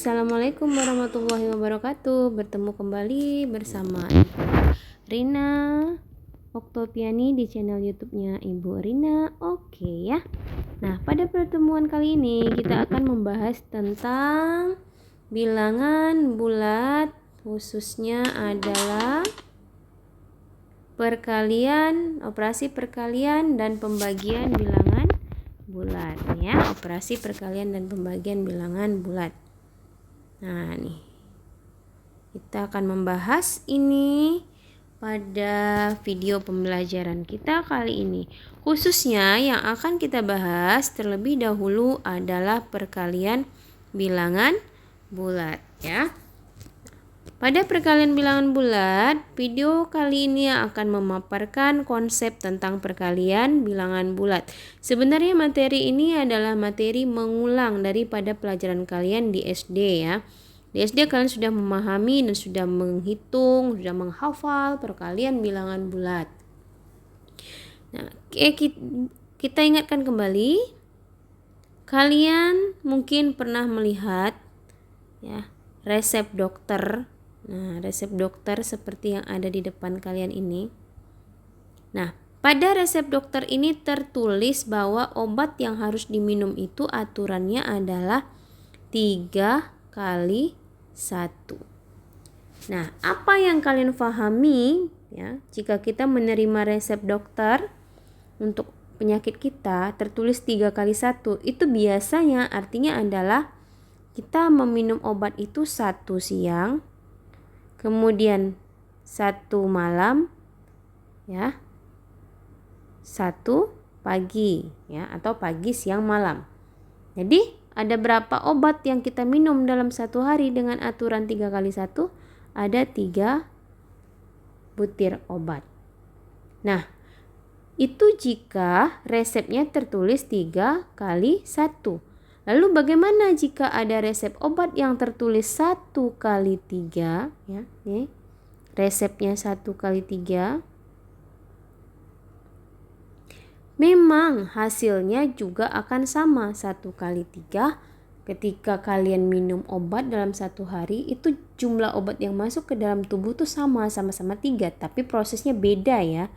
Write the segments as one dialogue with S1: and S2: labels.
S1: Assalamualaikum warahmatullahi wabarakatuh. Bertemu kembali bersama Rina Oktopiani di channel YouTube-nya Ibu Rina. Oke ya. Nah, pada pertemuan kali ini kita akan membahas tentang bilangan bulat, khususnya adalah perkalian, operasi perkalian dan pembagian bilangan bulat ya, operasi perkalian dan pembagian bilangan bulat. Nah, nih kita akan membahas ini pada video pembelajaran kita kali ini. Khususnya yang akan kita bahas terlebih dahulu adalah perkalian bilangan bulat ya. Pada perkalian bilangan bulat, video kali ini akan memaparkan konsep tentang perkalian bilangan bulat. Sebenarnya materi ini adalah materi mengulang daripada pelajaran kalian di SD ya. Di SD kalian sudah memahami dan sudah menghitung, sudah menghafal perkalian bilangan bulat. Nah, kita ingatkan kembali. Kalian mungkin pernah melihat ya, resep dokter. Nah, resep dokter seperti yang ada di depan kalian ini. Nah, pada resep dokter ini tertulis bahwa obat yang harus diminum itu aturannya adalah 3 kali 1. Nah, apa yang kalian pahami ya, jika kita menerima resep dokter untuk penyakit kita tertulis 3 kali 1, itu biasanya artinya adalah kita meminum obat itu 1 siang, kemudian 1 malam ya, 1 pagi ya, atau pagi siang malam. Jadi ada berapa obat yang kita minum dalam satu hari dengan aturan 3 kali 1? Ada 3 butir obat. Nah, itu jika resepnya tertulis 3 kali 1. Lalu bagaimana jika ada resep obat yang tertulis 1 kali 3 ya, nih. Resepnya 1 kali 3. Memang hasilnya juga akan sama 1 kali 3. Ketika kalian minum obat dalam satu hari, itu jumlah obat yang masuk ke dalam tubuh tuh sama-sama 3, tapi prosesnya beda ya.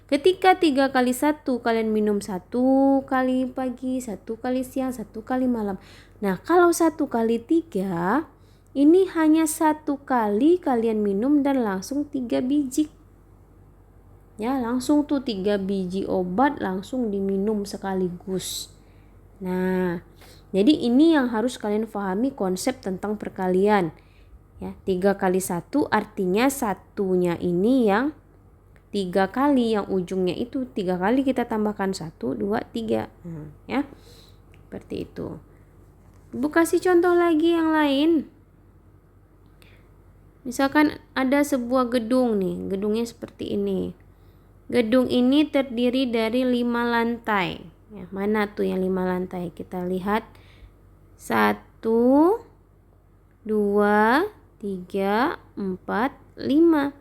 S1: Ketika 3 kali 1 kalian minum 1 kali pagi, 1 kali siang, 1 kali malam. Nah, kalau 1 kali 3 ini hanya 1 kali kalian minum dan langsung 3 biji. Ya, langsung tuh 3 biji obat langsung diminum sekaligus. Nah, jadi ini yang harus kalian pahami konsep tentang perkalian. Ya, 3 kali 1 artinya satunya ini yang 3 kali, yang ujungnya itu 3 kali kita tambahkan 1, 2, 3. Ya. Seperti itu. Ibu kasih contoh lagi yang lain. Misalkan ada sebuah gedung nih, gedungnya seperti ini. Gedung ini terdiri dari 5 lantai. Ya, mana tuh yang 5 lantai? Kita lihat 1, 2, 3, 4, 5.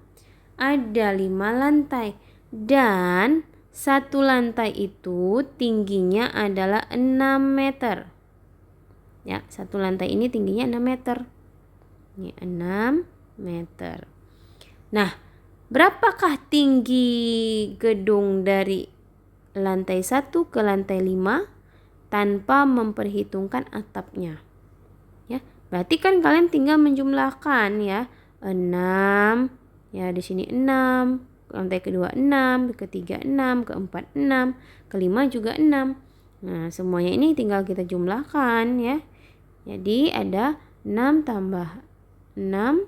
S1: Ada 5 lantai dan satu lantai itu tingginya adalah 6 meter. Ya, satu lantai ini tingginya 6 meter. Ini 6 meter. Nah, berapakah tinggi gedung dari lantai 1 ke lantai 5 tanpa memperhitungkan atapnya? Ya, berarti kan kalian tinggal menjumlahkan ya. 6 ya, di sini 6, lantai kedua 6, ketiga 6, keempat 6, kelima juga 6. Nah, semuanya ini tinggal kita jumlahkan ya. Jadi ada 6 tambah 6,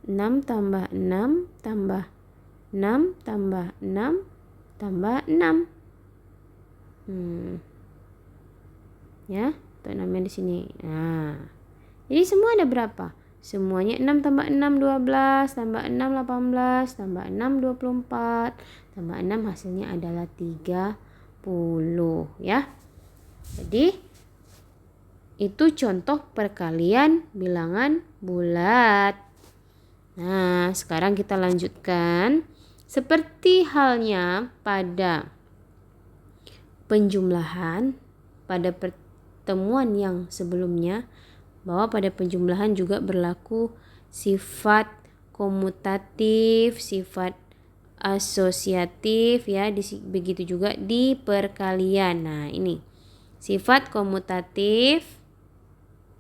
S1: 6 tambah 6 tambah 6 tambah 6 tambah 6. Ya, itu namanya di sini. Nah, jadi semua ada berapa? Semuanya 6 tambah 6 12, tambah 6 18, tambah 6 24, tambah 6 hasilnya adalah 30 ya. Jadi itu contoh perkalian bilangan bulat. Nah, sekarang kita lanjutkan. Seperti halnya pada penjumlahan, pada temuan yang sebelumnya bahwa pada penjumlahan juga berlaku sifat komutatif, sifat asosiatif ya, begitu juga di perkalian. Nah, ini sifat komutatif,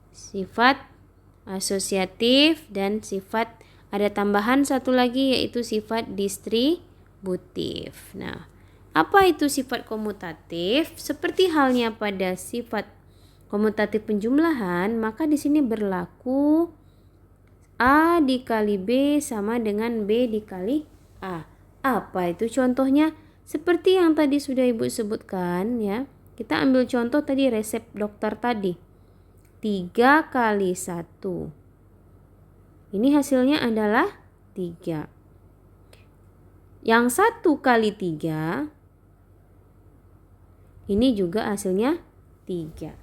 S1: sifat asosiatif, dan sifat ada tambahan satu lagi yaitu sifat distributif. Nah, apa itu sifat komutatif? Seperti halnya pada sifat komutatif penjumlahan, maka di sini berlaku A dikali B sama dengan B dikali A. Apa itu contohnya? Seperti yang tadi sudah Ibu sebutkan ya. Kita ambil contoh tadi resep dokter tadi. 3 kali 1. Ini hasilnya adalah 3. Yang 1 kali 3. Ini juga hasilnya 3.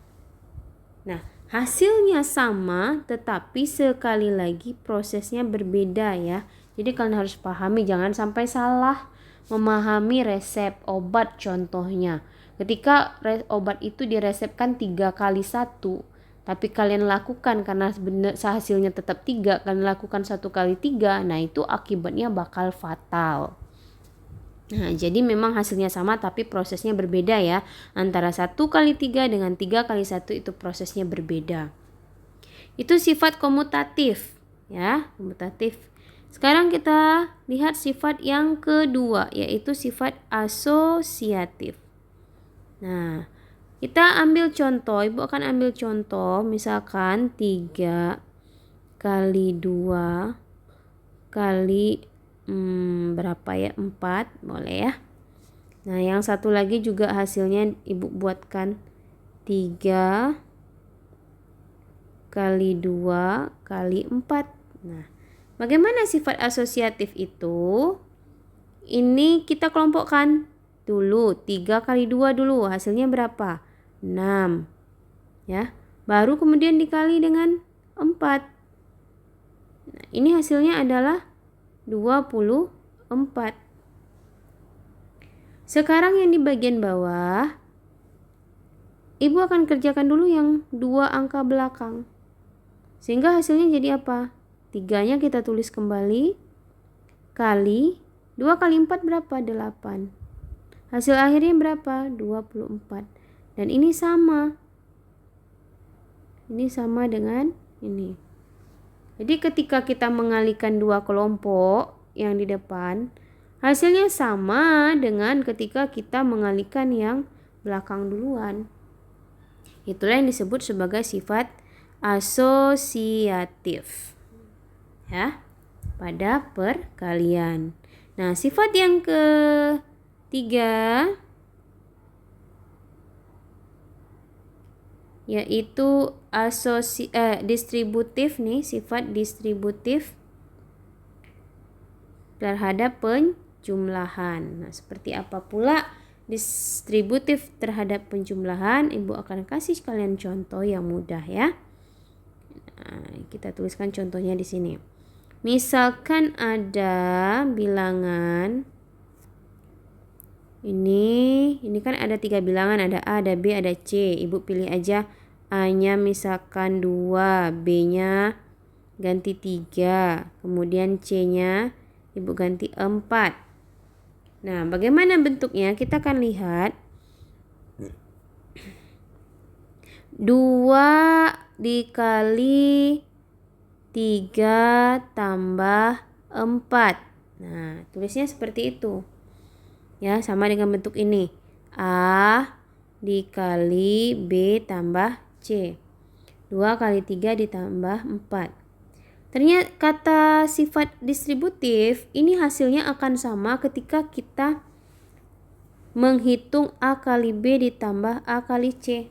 S1: Nah, hasilnya sama tetapi sekali lagi prosesnya berbeda ya. Jadi kalian harus pahami, jangan sampai salah memahami resep obat contohnya. Ketika obat itu diresepkan 3 kali 1, tapi kalian lakukan karena hasilnya tetap 3, kalian lakukan 1 kali 3, nah itu akibatnya bakal fatal. Nah, jadi memang hasilnya sama tapi prosesnya berbeda ya. Antara 1 kali 3 dengan 3 kali 1 itu prosesnya berbeda. Itu sifat komutatif ya, komutatif. Sekarang kita lihat sifat yang kedua yaitu sifat asosiatif. Nah, kita ambil contoh, Ibu akan ambil contoh misalkan 3 kali 2 kali berapa ya, 4 boleh ya. Nah, yang satu lagi juga hasilnya Ibu buatkan 3 kali 2 kali 4. Nah, bagaimana sifat asosiatif itu? Ini kita kelompokkan dulu, 3 kali 2 dulu, hasilnya berapa? 6 ya. Baru kemudian dikali dengan 4. Nah, ini hasilnya adalah 24. Sekarang yang di bagian bawah, Ibu akan kerjakan dulu yang 2 angka belakang. Sehingga hasilnya jadi apa? 3-nya kita tulis kembali, kali 2 kali 4 berapa? 8. Hasil akhirnya berapa? 24. Dan ini sama. Ini sama dengan ini. Jadi ketika kita mengalihkan 2 kelompok yang di depan, hasilnya sama dengan ketika kita mengalihkan yang belakang duluan. Itulah yang disebut sebagai sifat asosiatif ya, pada perkalian. Nah, sifat yang ketiga yaitu distributif nih, sifat distributif terhadap penjumlahan. Nah, seperti apa pula distributif terhadap penjumlahan? Ibu akan kasih kalian contoh yang mudah ya. Nah, kita tuliskan contohnya di sini. Misalkan ada bilangan ini kan ada 3 bilangan, ada A, ada B, ada C. Ibu pilih aja A-nya misalkan 2, B-nya ganti 3, kemudian C-nya Ibu ganti 4. Nah, bagaimana bentuknya? Kita akan lihat 2 dikali 3 tambah 4. Nah, tulisnya seperti itu. Ya, sama dengan bentuk ini. A dikali B tambah C. 2 kali 3 ditambah 4. Ternyata kata sifat distributif ini hasilnya akan sama ketika kita menghitung A kali B ditambah A kali C.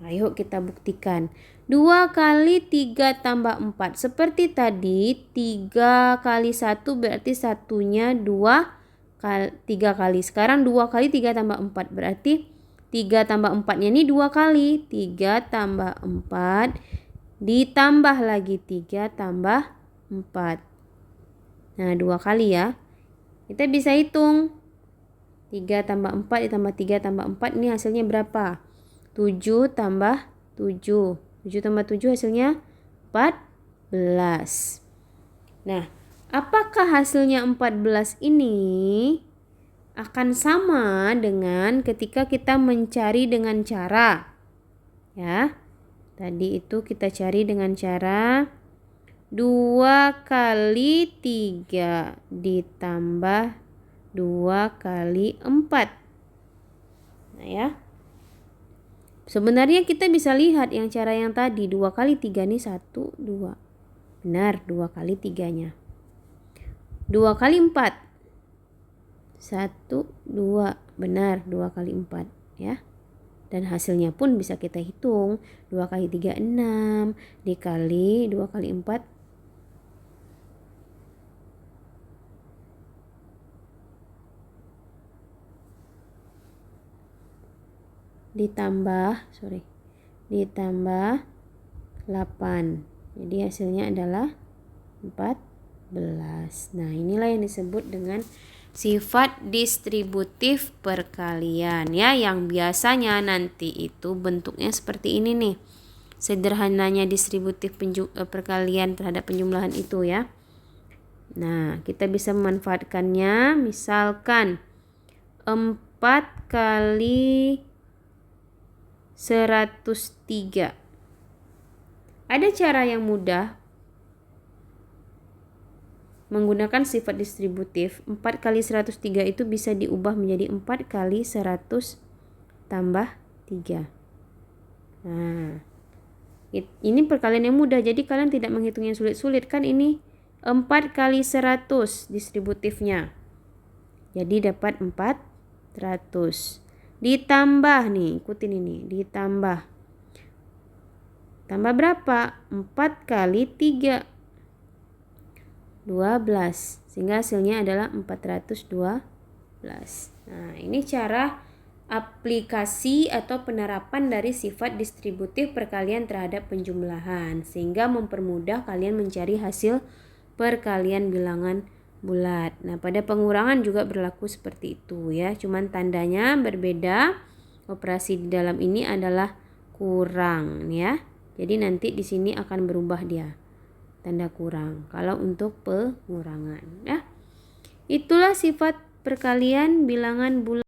S1: Ayo kita buktikan. 2 kali 3 tambah 4. Seperti tadi, 3 kali 1 berarti satunya 3 kali. Sekarang 2 kali 3 tambah 4. Berarti 3 tambah 4-nya ini 2 kali. 3 tambah 4 ditambah lagi 3 tambah 4. Nah, 2 kali ya. Kita bisa hitung. 3 tambah 4 ditambah 3 tambah 4 ini hasilnya berapa? 7 tambah 7. 7 tambah 7 hasilnya 14. Nah, apakah hasilnya 14 ini akan sama dengan ketika kita mencari dengan cara, ya, tadi itu kita cari dengan cara 2 kali 3 ditambah 2 kali 4. Nah ya, sebenarnya kita bisa lihat yang cara yang tadi 2 kali 3 ini 1, 2. Benar, 2 kali 3-nya. 2 kali 4. 1, 2. Benar, 2 kali 4 ya. Dan hasilnya pun bisa kita hitung. 2 kali 3, 6. Dikali 2 kali 4. Ditambah 8. Jadi hasilnya adalah 14. Nah, inilah yang disebut dengan sifat distributif perkalian ya, yang biasanya nanti itu bentuknya seperti ini nih. Sederhananya distributif perkalian terhadap penjumlahan itu ya. Nah, kita bisa memanfaatkannya, misalkan 4 kali 103. Ada cara yang mudah menggunakan sifat distributif. 4 kali 103 itu bisa diubah menjadi 4 kali 100 tambah 3. Nah, ini perkalian yang mudah, jadi kalian tidak menghitung yang sulit-sulit kan. Ini 4 kali 100 distributifnya. Jadi dapat 400. Ditambah nih, ikutin ini, ditambah. Tambah berapa? 4 kali 3. 12. Sehingga hasilnya adalah 412. Nah, ini cara aplikasi atau penerapan dari sifat distributif perkalian terhadap penjumlahan, sehingga mempermudah kalian mencari hasil perkalian bilangan bulat. Nah, pada pengurangan juga berlaku seperti itu ya, cuman tandanya berbeda. Operasi di dalam ini adalah kurang ya. Jadi nanti di sini akan berubah dia, tanda kurang kalau untuk pengurangan ya. Itulah sifat perkalian bilangan bulat.